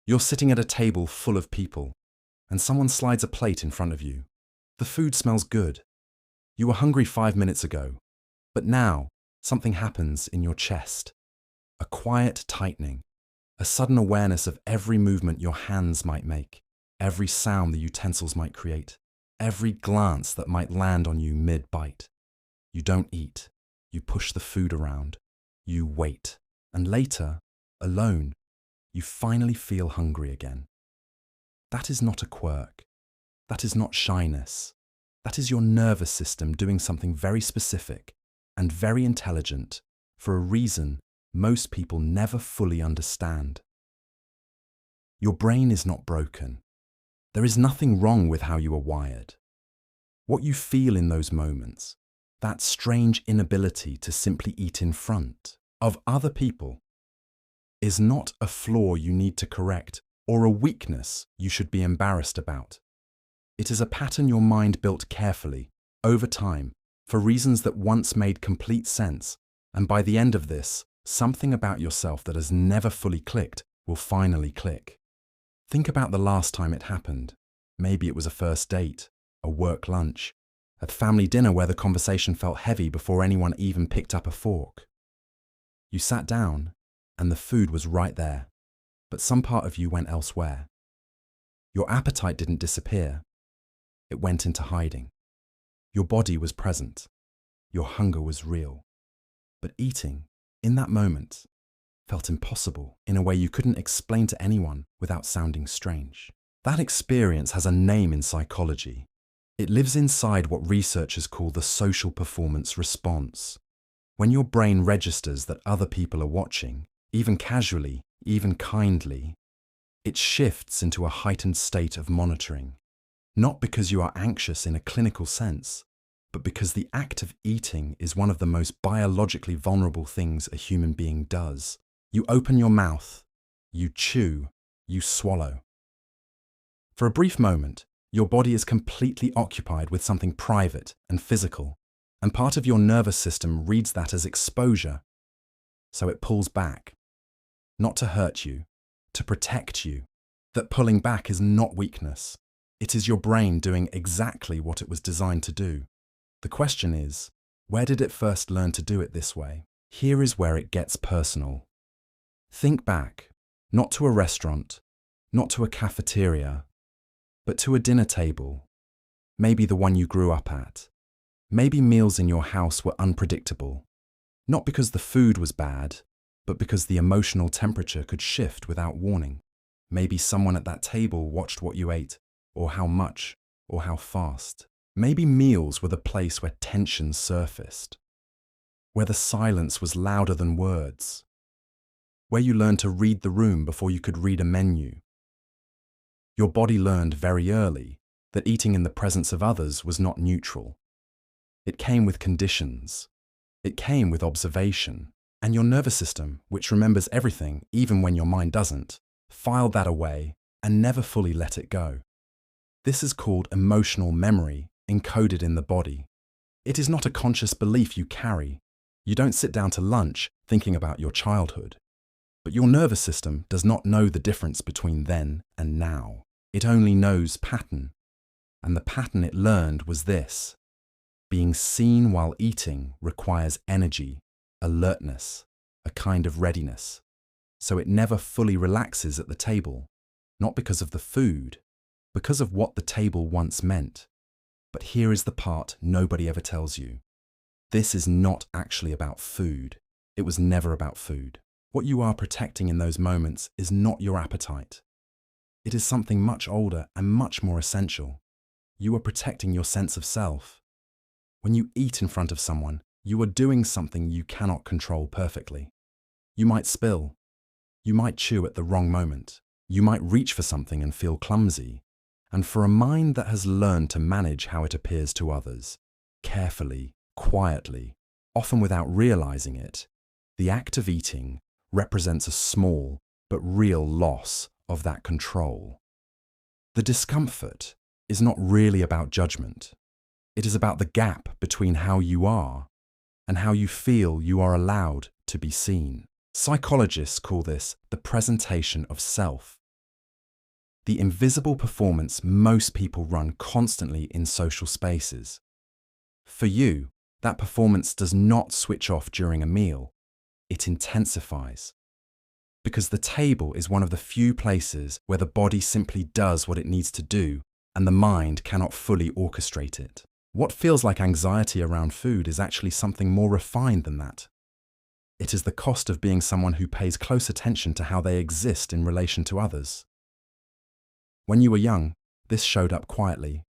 You're sitting at a table full of people, and someone slides a plate in front of you. The food smells good. You were hungry 5 minutes ago, but now something happens in your chest. A quiet tightening, a sudden awareness of every movement your hands might make, every sound the utensils might create, every glance that might land on you mid-bite. You don't eat. You push the food around. You wait. And later, alone, you finally feel hungry again. That is not a quirk. That is not shyness. That is your nervous system doing something very specific and very intelligent for a reason most people never fully understand. Your brain is not broken. There is nothing wrong with how you are wired. What you feel in those moments, that strange inability to simply eat in front of other people, is not a flaw you need to correct or a weakness you should be embarrassed about. It is a pattern your mind built carefully, over time, for reasons that once made complete sense, and by the end of this, something about yourself that has never fully clicked will finally click. Think about the last time it happened. Maybe it was a first date, a work lunch, a family dinner where the conversation felt heavy before anyone even picked up a fork. You sat down, and the food was right there, but some part of you went elsewhere. Your appetite didn't disappear. It went into hiding. Your body was present. Your hunger was real. But eating, in that moment, felt impossible in a way you couldn't explain to anyone without sounding strange. That experience has a name in psychology. It lives inside what researchers call the social performance response. When your brain registers that other people are watching, even casually, even kindly, it shifts into a heightened state of monitoring. Not because you are anxious in a clinical sense, but because the act of eating is one of the most biologically vulnerable things a human being does. You open your mouth, you chew, you swallow. For a brief moment, your body is completely occupied with something private and physical, and part of your nervous system reads that as exposure, so it pulls back. Not to hurt you, to protect you. That pulling back is not weakness. It is your brain doing exactly what it was designed to do. The question is, where did it first learn to do it this way? Here is where it gets personal. Think back, not to a restaurant, not to a cafeteria, but to a dinner table, maybe the one you grew up at. Maybe meals in your house were unpredictable, not because the food was bad, but because the emotional temperature could shift without warning. Maybe someone at that table watched what you ate, or how much, or how fast. Maybe meals were the place where tension surfaced, where the silence was louder than words, where you learned to read the room before you could read a menu. Your body learned very early that eating in the presence of others was not neutral. It came with conditions. It came with observation. And your nervous system, which remembers everything even when your mind doesn't, filed that away and never fully let it go. This is called emotional memory, encoded in the body. It is not a conscious belief you carry. You don't sit down to lunch thinking about your childhood. But your nervous system does not know the difference between then and now. It only knows pattern. And the pattern it learned was this: being seen while eating requires energy, alertness, a kind of readiness. So it never fully relaxes at the table, not because of the food, because of what the table once meant. But here is the part nobody ever tells you. This is not actually about food. It was never about food. What you are protecting in those moments is not your appetite. It is something much older and much more essential. You are protecting your sense of self. When you eat in front of someone, you are doing something you cannot control perfectly. You might spill. You might chew at the wrong moment. You might reach for something and feel clumsy. And for a mind that has learned to manage how it appears to others, carefully, quietly, often without realizing it, the act of eating represents a small but real loss of that control. The discomfort is not really about judgment. It is about the gap between how you are and how you feel you are allowed to be seen. Psychologists call this the presentation of self. the invisible performance most people run constantly in social spaces. For you, that performance does not switch off during a meal, it intensifies. Because the table is one of the few places where the body simply does what it needs to do and the mind cannot fully orchestrate it. What feels like anxiety around food is actually something more refined than that. It is the cost of being someone who pays close attention to how they exist in relation to others. When you were young, this showed up quietly.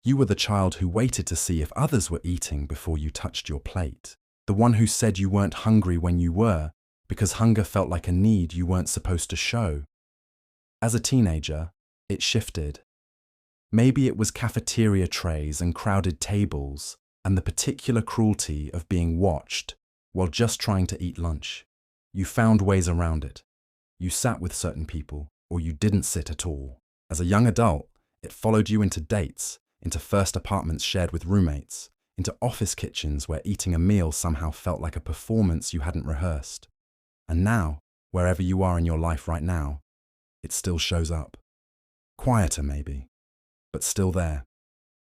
You were the child who waited to see if others were eating before you touched your plate. The one who said you weren't hungry when you were, because hunger felt like a need you weren't supposed to show. As a teenager, it shifted. Maybe it was cafeteria trays and crowded tables, and the particular cruelty of being watched while just trying to eat lunch. You found ways around it. You sat with certain people, or you didn't sit at all. As a young adult, it followed you into dates, into first apartments shared with roommates, into office kitchens where eating a meal somehow felt like a performance you hadn't rehearsed. And now, wherever you are in your life right now, it still shows up. Quieter maybe, but still there.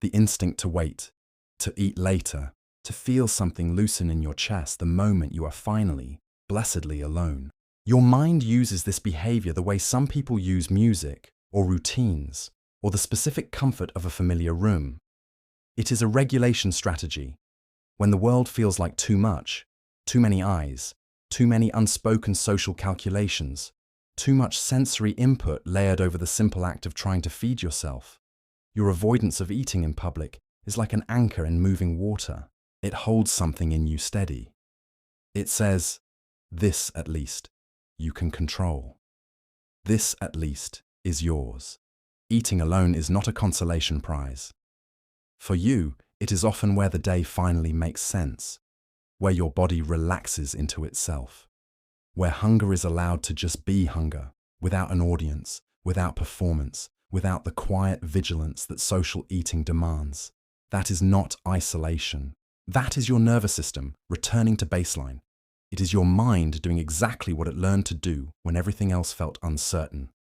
The instinct to wait, to eat later, to feel something loosen in your chest the moment you are finally, blessedly alone. Your mind uses this behavior the way some people use music, or routines, or the specific comfort of a familiar room. It is a regulation strategy. When the world feels like too much, too many eyes, too many unspoken social calculations, too much sensory input layered over the simple act of trying to feed yourself, your avoidance of eating in public is like an anchor in moving water. It holds something in you steady. It says, this at least, you can control. This at least is yours. Eating alone is not a consolation prize. For you, it is often where the day finally makes sense, where your body relaxes into itself, where hunger is allowed to just be hunger, without an audience, without performance, without the quiet vigilance that social eating demands. That is not isolation. That is your nervous system returning to baseline. It is your mind doing exactly what it learned to do when everything else felt uncertain.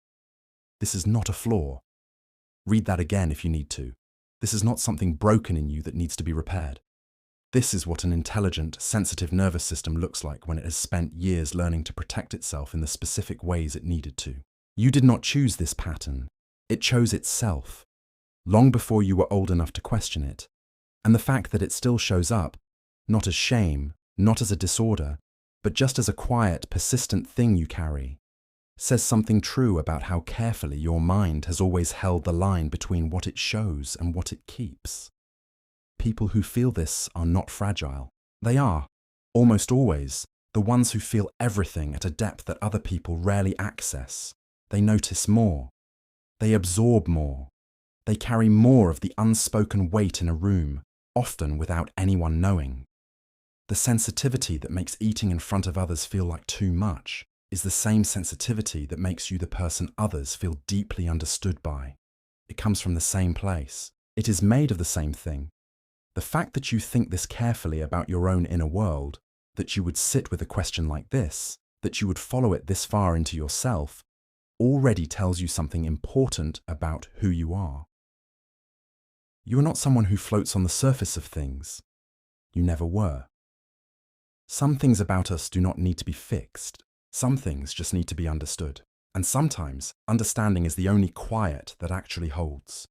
This is not a flaw. Read that again if you need to. This is not something broken in you that needs to be repaired. This is what an intelligent, sensitive nervous system looks like when it has spent years learning to protect itself in the specific ways it needed to. You did not choose this pattern. It chose itself, long before you were old enough to question it. And the fact that it still shows up, not as shame, not as a disorder, but just as a quiet, persistent thing you carry, says something true about how carefully your mind has always held the line between what it shows and what it keeps. People who feel this are not fragile. They are, almost always, the ones who feel everything at a depth that other people rarely access. They notice more. They absorb more. They carry more of the unspoken weight in a room, often without anyone knowing. The sensitivity that makes eating in front of others feel like too much is the same sensitivity that makes you the person others feel deeply understood by. It comes from the same place. It is made of the same thing. The fact that you think this carefully about your own inner world, that you would sit with a question like this, that you would follow it this far into yourself, already tells you something important about who you are. You are not someone who floats on the surface of things. You never were. Some things about us do not need to be fixed. Some things just need to be understood. And sometimes, understanding is the only quiet that actually holds.